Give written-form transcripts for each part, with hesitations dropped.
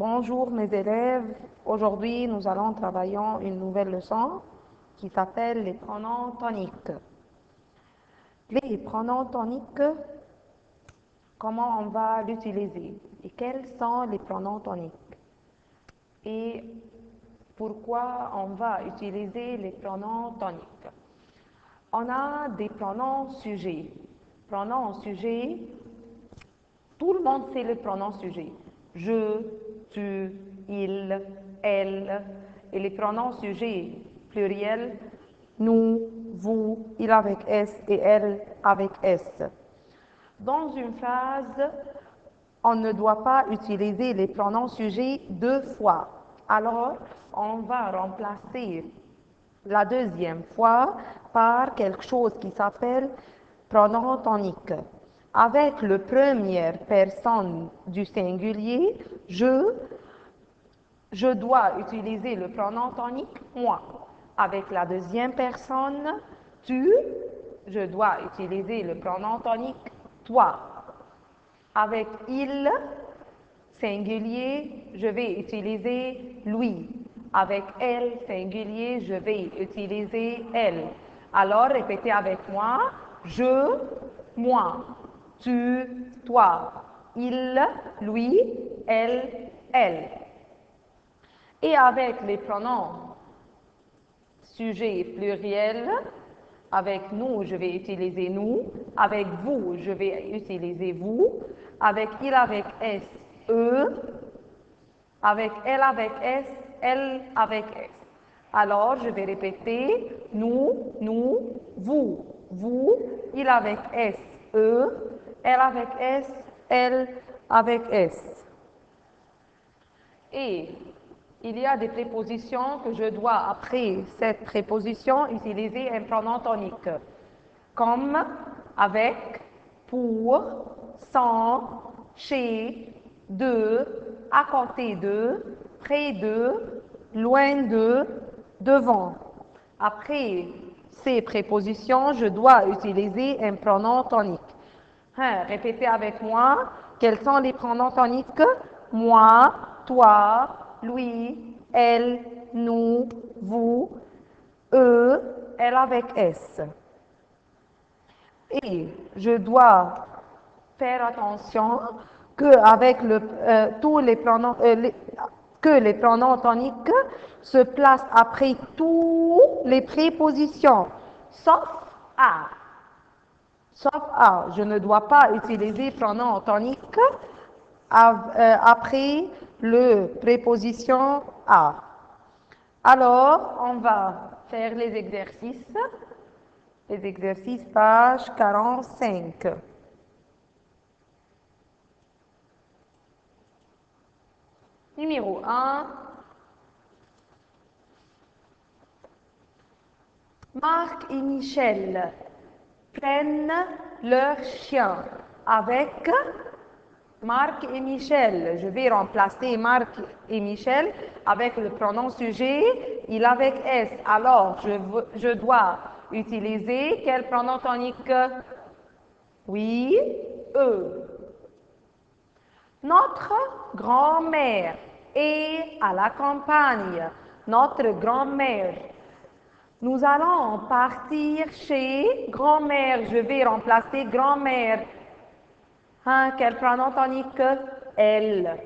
Bonjour mes élèves, aujourd'hui nous allons travailler une nouvelle leçon qui s'appelle les pronoms toniques. Les pronoms toniques, comment on va l'utiliser et quels sont les pronoms toniques et pourquoi on va utiliser les pronoms toniques. On a des pronoms sujets. Pronoms sujets, tout le monde sait le pronom sujet. Je, tu, il, elle. Et les pronoms sujets pluriels, nous, vous, il avec S et elle avec S. Dans une phrase, on ne doit pas utiliser les pronoms sujets deux fois. Alors, on va remplacer la deuxième fois par quelque chose qui s'appelle pronom tonique. Avec la première personne du singulier, je dois utiliser le pronom tonique moi. Avec la deuxième personne, tu, je dois utiliser le pronom tonique toi. Avec il, singulier, je vais utiliser lui. Avec elle, singulier, je vais utiliser elle. Alors, répétez avec moi. Je, moi. Tu, toi. Il, lui. Elle, elle. Et avec les pronoms sujet pluriel, avec nous, je vais utiliser nous. Avec vous, je vais utiliser vous. Avec il avec S, eux. Avec elle avec S, elle avec S. Alors, je vais répéter nous, vous, il avec S, eux, elle avec S, elle avec S. Et il y a des prépositions que je dois, après cette préposition, utiliser un pronom tonique, comme avec, pour, sans, chez, de, à côté de, près de, loin de, devant. Après ces prépositions, je dois utiliser un pronom tonique. Répétez avec moi, quels sont les pronoms toniques? Moi, toi, lui, elle, nous, vous, eux, elle avec S. Et je dois faire attention qu'avec tous les pronoms, que les pronoms toniques se placent après toutes les prépositions, sauf à. Sauf à, je ne dois pas utiliser pronom tonique après le préposition à. Alors, on va faire les exercices. Les exercices, page 45. Numéro 1. Marc et Michel prennent leur chien avec Marc et Michel. Je vais remplacer Marc et Michel avec le pronom sujet, il avec S. Alors, je dois utiliser quel pronom tonique? Oui, eux. Notre grand-mère est à la campagne. Notre grand-mère. Nous allons partir chez grand-mère. Je vais remplacer grand-mère. Quel pronom tonique? Elle.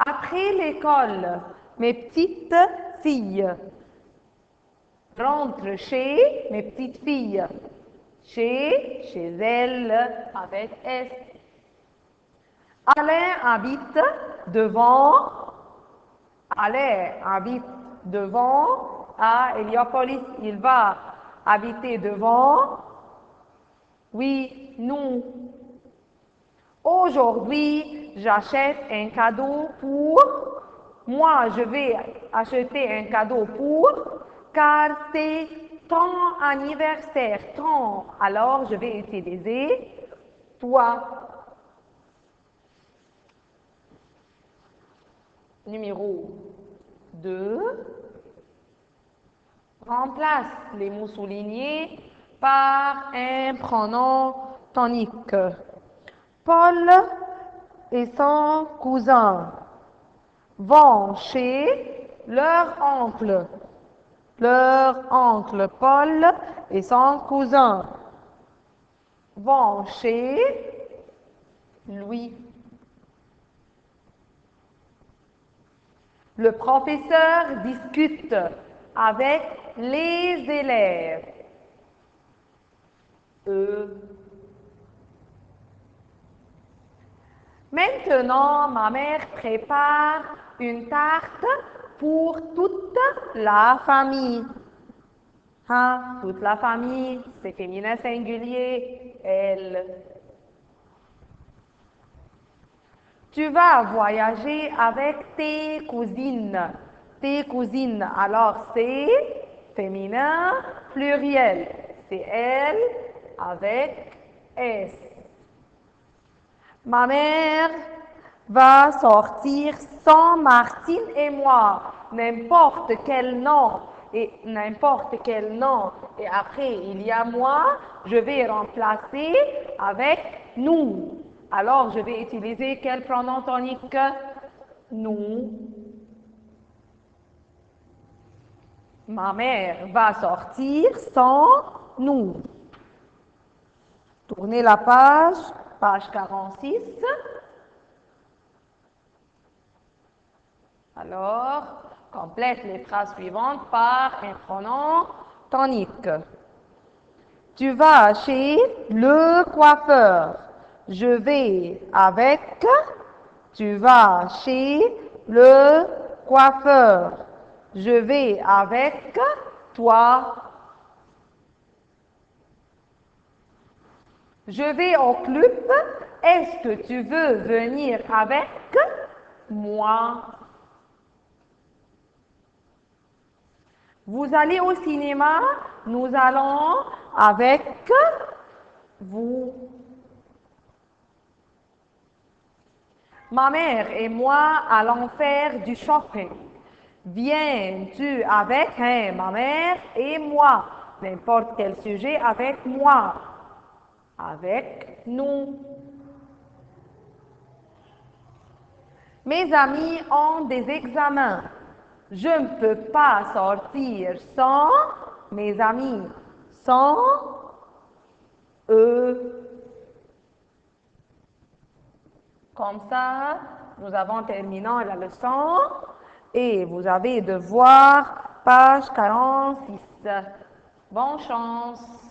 Après l'école, mes petites filles rentrent chez mes petites filles. Chez elles, avec S. Alain habite devant. Alain habite devant. À Héliopolis, il va habiter devant. Oui, nous. Aujourd'hui, j'achète un cadeau pour. Moi, je vais acheter un cadeau pour, car c'est ton anniversaire. Ton. Alors, je vais utiliser toi. Numéro 2. Remplace les mots soulignés par un pronom tonique. Paul et son cousin vont chez leur oncle. Leur oncle Paul et son cousin vont chez lui. Le professeur discute avec les élèves. Maintenant, ma mère prépare une tarte pour toute la famille. Hein? Toute la famille, c'est féminin singulier, elle. Tu vas voyager avec tes cousines. Tes cousines, alors c'est féminin pluriel. C'est elle avec S. Ma mère va sortir sans Martine et moi. N'importe quel nom. Et n'importe quel nom. Et après, il y a moi. Je vais remplacer avec nous. Alors, je vais utiliser quel pronom tonique? Nous. Ma mère va sortir sans nous. Tournez la page 46. Alors, complète les phrases suivantes par un pronom tonique. Tu vas chez le coiffeur. Je vais avec. Tu vas chez le coiffeur. Je vais avec toi. Je vais au club. Est-ce que tu veux venir avec moi? Vous allez au cinéma? Nous allons avec vous. Ma mère et moi allons faire du shopping. Viens-tu avec ma mère et moi? N'importe quel sujet avec moi. Avec nous. Mes amis ont des examens. Je ne peux pas sortir sans mes amis, sans eux. Comme ça, nous avons terminé la leçon et vous avez devoir page 46. Bonne chance.